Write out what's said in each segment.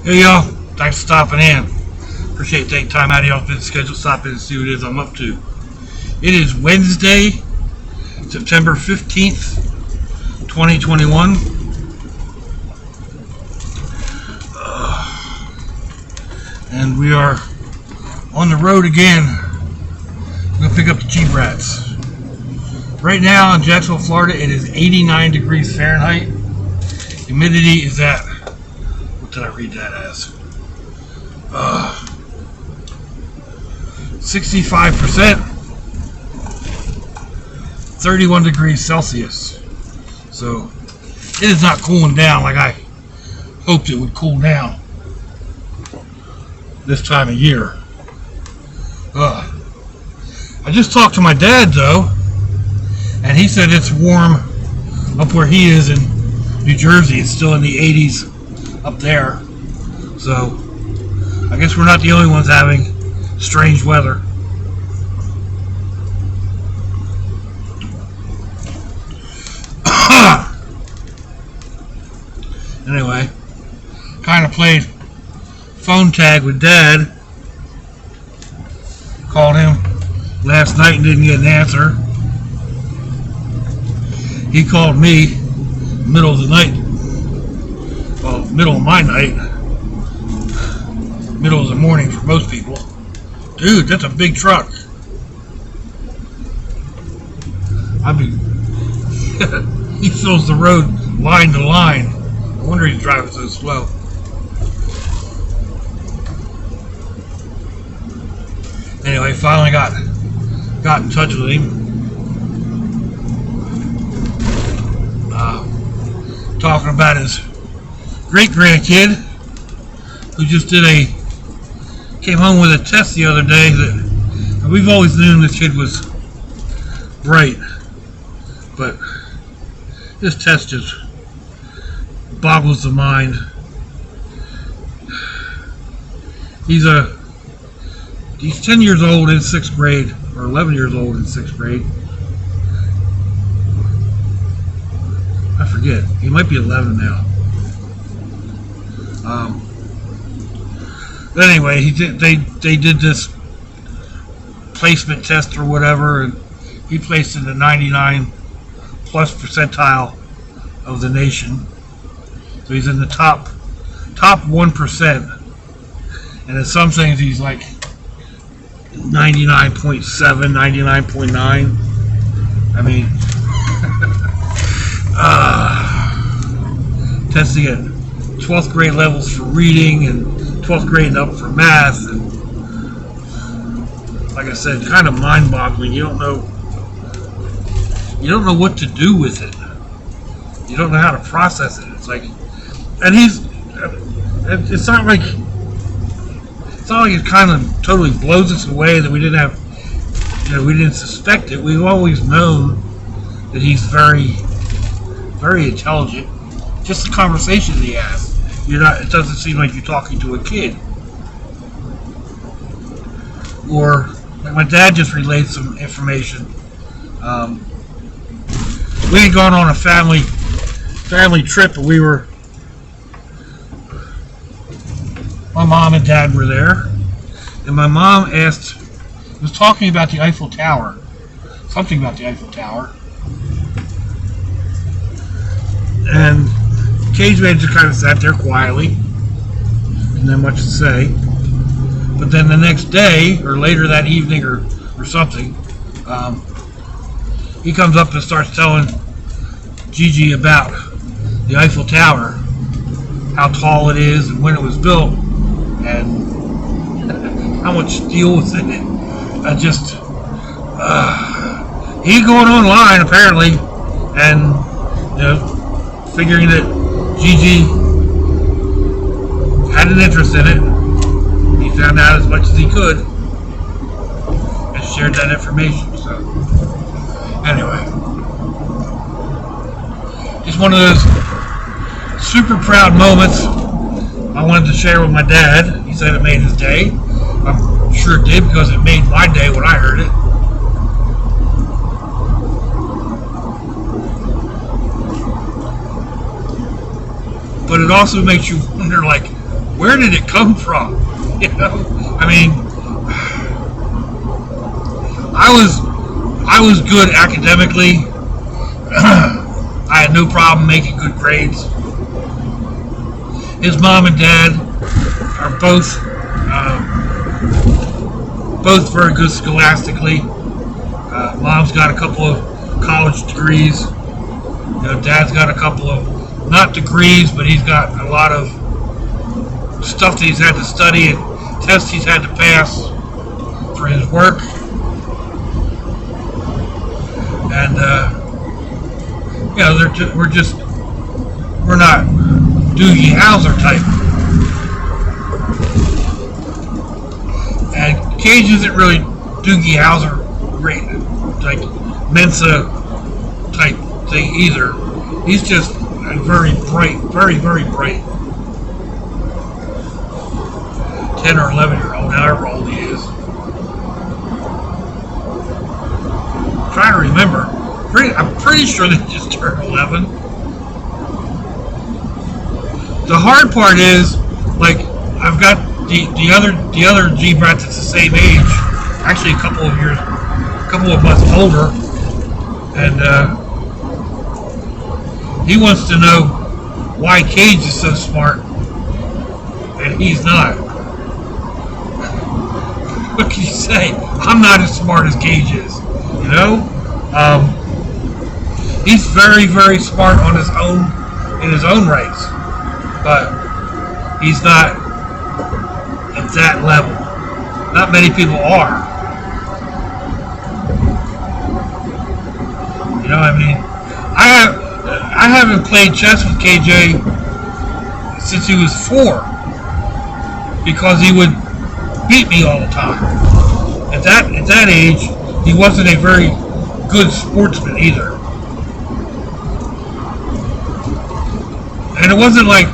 Hey y'all, thanks for stopping in. Appreciate you taking time out of y'all's busy schedule, stop in and see what it is I'm up to. It is Wednesday, September 15th, 2021. And we are on the road again. I'm going to pick up the cheap rats. Right now in Jacksonville, Florida, it is 89 degrees Fahrenheit. Humidity is at, what did I read that as? 65%, 31 degrees Celsius. So it is not cooling down like I hoped it would cool down this time of year. I just talked to my dad though, and he said it's warm up where he is in New Jersey. It's still in the 80s up there. So I guess we're not the only ones having strange weather. Anyway, kind of played phone tag with Dad. Called him last night and didn't get an answer. He called me middle of the night. Well, middle of my night. Middle of the morning for most people. Dude, that's a big truck. I mean, he fills the road line to line. I wonder he's driving so slow. Anyway, finally got in touch with him. Talking about his great grandkid who just came home with a test the other day that we've always known this kid was bright, but this test just boggles the mind. He's 10 years old in 6th grade, or 11 years old in 6th grade. I forget. He might be 11 now. But anyway, they did this placement test or whatever, and he placed in the 99 plus percentile of the nation. So he's in the top 1%. And in some things he's like 99.7, 99.9. I mean, testing at 12th grade levels for reading and 12th grade and up for math, and like I said, kind of mind-boggling. You don't know what to do with it. You don't know how to process it. It's like, and it's not like it kind of totally blows us away that we didn't suspect it. We've always known that he's very, very intelligent. Just the conversation he has. It doesn't seem like you're talking to a kid. Or, like my dad just relayed some information. We had gone on a family trip, and my mom and dad were there, and my mom was talking about the Eiffel Tower, something about the Eiffel Tower, and cage manager kind of sat there quietly, didn't have much to say. But then the next day, or later that evening, or something, he comes up and starts telling Gigi about the Eiffel Tower, how tall it is, and when it was built, and how much steel was in it. He going online apparently, and figuring that Gigi had an interest in it. He found out as much as he could and shared that information. So anyway, just one of those super proud moments I wanted to share with my dad. He said it made his day. I'm sure it did, because it made my day when I heard it. But it also makes you wonder, like, where did it come from? You know, I mean, I was good academically. I had no problem making good grades. His mom and dad are both very good scholastically. Mom's got a couple of college degrees. You know, dad's got a couple of, not degrees, but he's got a lot of stuff that he's had to study and tests he's had to pass for his work. And, you know, we're not Doogie Howser type. And Cage isn't really Doogie Howser like Mensa type thing either. He's just very bright, very, very bright. 10 or 11-year-old, however old he is. I'm trying to remember. I'm pretty sure they just turned 11. The hard part is, like, I've got the other G-Brat that's the same age, actually a couple of months older, and he wants to know why Cage is so smart and he's not. What can you say? I'm not as smart as Cage is, you know? He's very, very smart on his own, in his own rights, but he's not at that level. Not many people are. You know, I mean, I haven't played chess with KJ since he was 4 because he would beat me all the time. At that age, he wasn't a very good sportsman either. And it wasn't like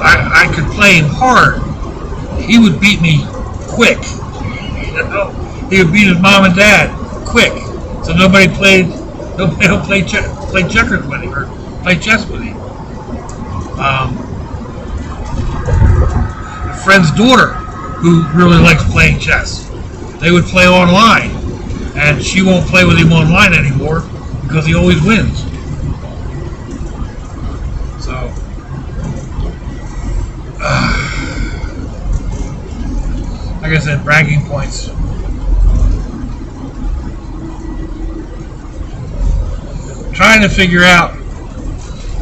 I could play him hard. He would beat me quick. You know? He would beat his mom and dad quick. So nobody will play checkers with him or play chess with him. A friend's daughter who really likes playing chess. They would play online, and she won't play with him online anymore because he always wins. So, like I said, bragging points. Trying to figure out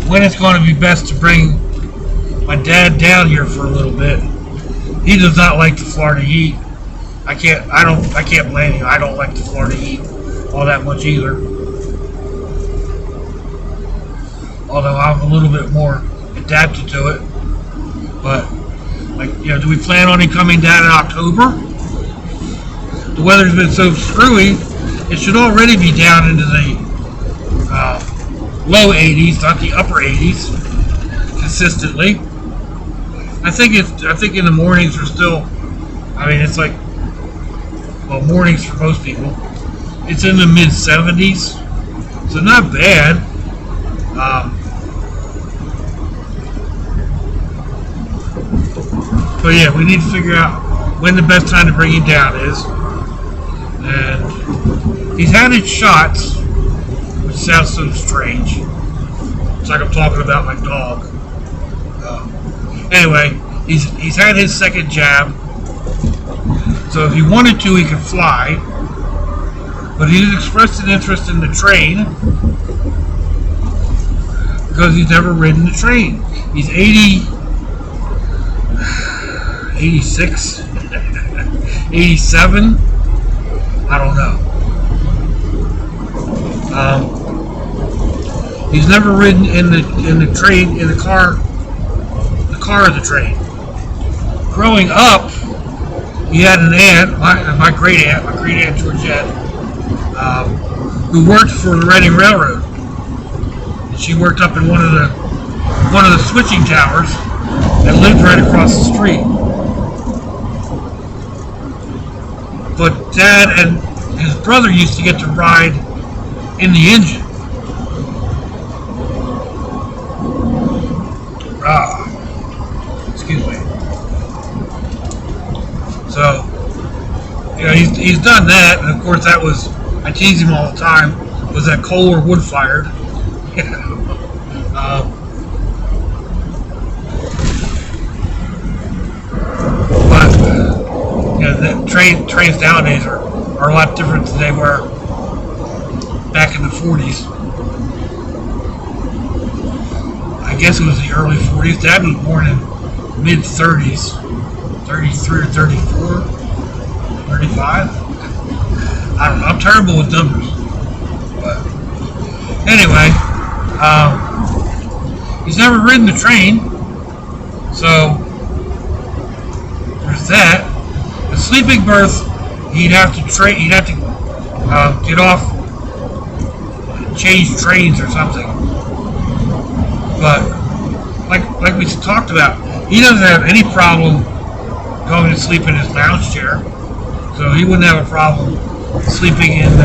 when it's going to be best to bring my dad down here for a little bit. He does not like the Florida heat. I can't blame him. I don't like the Florida heat all that much either. Although I'm a little bit more adapted to it. But, like, you know, do we plan on him coming down in October? The weather's been so screwy, it should already be down into the low 80s, not the upper 80s, consistently. I think in the mornings are still, I mean, it's like, well, mornings for most people. It's in the mid 70s, so not bad. But yeah, we need to figure out when the best time to bring him down is. And he's had his shots, which sounds so strange. It's like I'm talking about my dog. Anyway, he's had his second jab. So if he wanted to, he could fly. But he's expressed an interest in the train because he's never ridden the train. He's 86, 87. I don't know. He's never ridden in the train, in the car of the train. Growing up, he had an aunt, my great aunt Georgette, who worked for the Reading Railroad. She worked up in one of the switching towers and lived right across the street. But Dad and his brother used to get to ride in the engine. he's done that, and of course that was, I tease him all the time, was that coal or wood fired. But the trains nowadays are a lot different than they were back in the 40s. I guess it was the early 40s. Dad was born in mid 30s, 33 or 34, 35. I don't know. I'm terrible with numbers. But anyway, he's never ridden the train, so there's that. The sleeping berth, he'd have to get off, change trains or something. But like we talked about, he doesn't have any problem going to sleep in his lounge chair, so he wouldn't have a problem sleeping in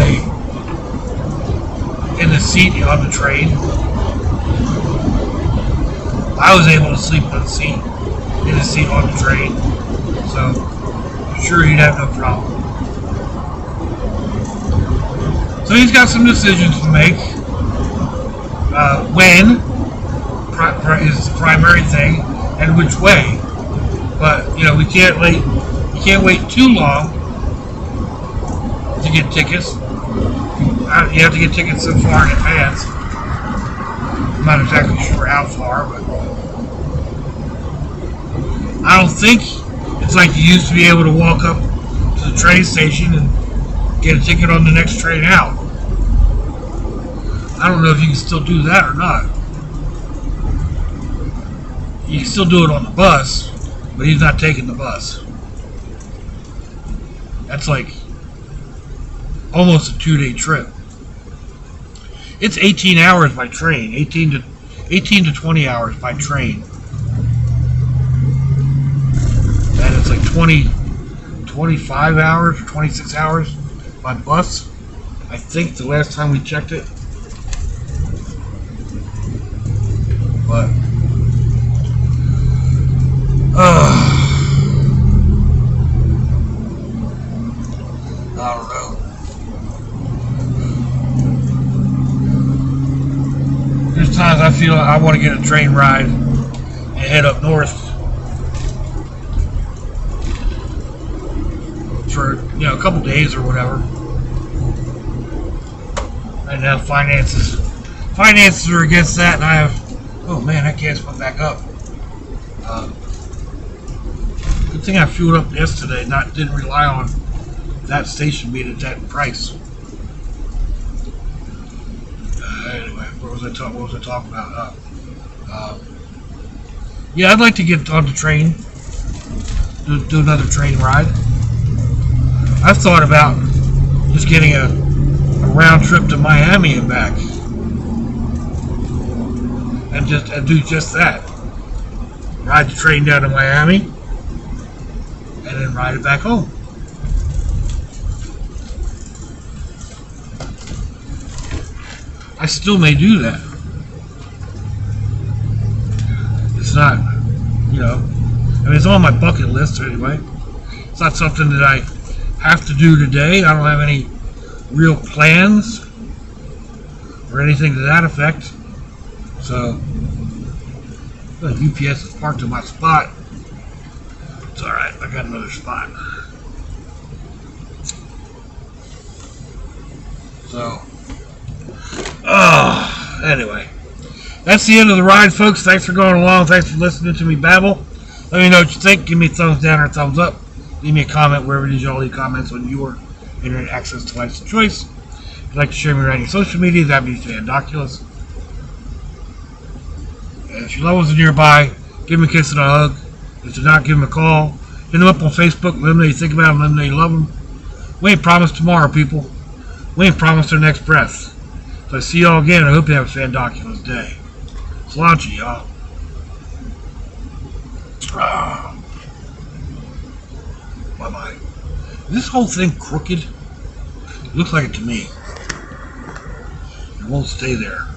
the seat on the train. I was able to sleep in the seat on the train, so I'm sure he'd have no problem. So he's got some decisions to make. When is the primary thing, and which way. But we can't wait. You can't wait too long to get tickets. You have to get tickets so far in advance. I'm not exactly sure how far, but I don't think it's like you used to be able to walk up to the train station and get a ticket on the next train out. I don't know if you can still do that or not. You can still do it on the bus, but he's not taking the bus. That's like almost a 2-day trip. It's 18 hours by train, 18 to 20 hours by train. And it's like 25 hours or 26 hours by bus. I think the last time we checked it. But I don't know. There's times I feel I want to get a train ride and head up north for a couple days or whatever. And now finances are against that, and I have. Oh man, that gas went back up. Good thing I fueled up yesterday. Didn't rely on that station being at that price. Anyway, what was I talking about? Yeah, I'd like to get on the train, do another train ride. I've thought about just getting a round trip to Miami and back, and do just that. Ride the train down to Miami, and then ride it back home. I still may do that. It's not, it's on my bucket list anyway. It's not something that I have to do today. I don't have any real plans or anything to that effect. So, the UPS is parked in my spot. It's alright, I got another spot. So, anyway, that's the end of the ride, folks. Thanks for going along. Thanks for listening to me babble. Let me know what you think. Give me a thumbs down or a thumbs up. Leave me a comment wherever it is y'all leave comments on your internet access device of choice. If you'd like to share me around your social media, that'd be fandoculous. And if your loved ones are nearby, give them a kiss and a hug. If they're not, give them a call. Hit them up on Facebook. Let them know you think about them. Let them know you love them. We ain't promised tomorrow, people. We ain't promised our next breath. So I see y'all again. I hope you have a fandoculous day. Sláinte, y'all. Bye-bye. Is this whole thing crooked? It looks like it to me. It won't stay there.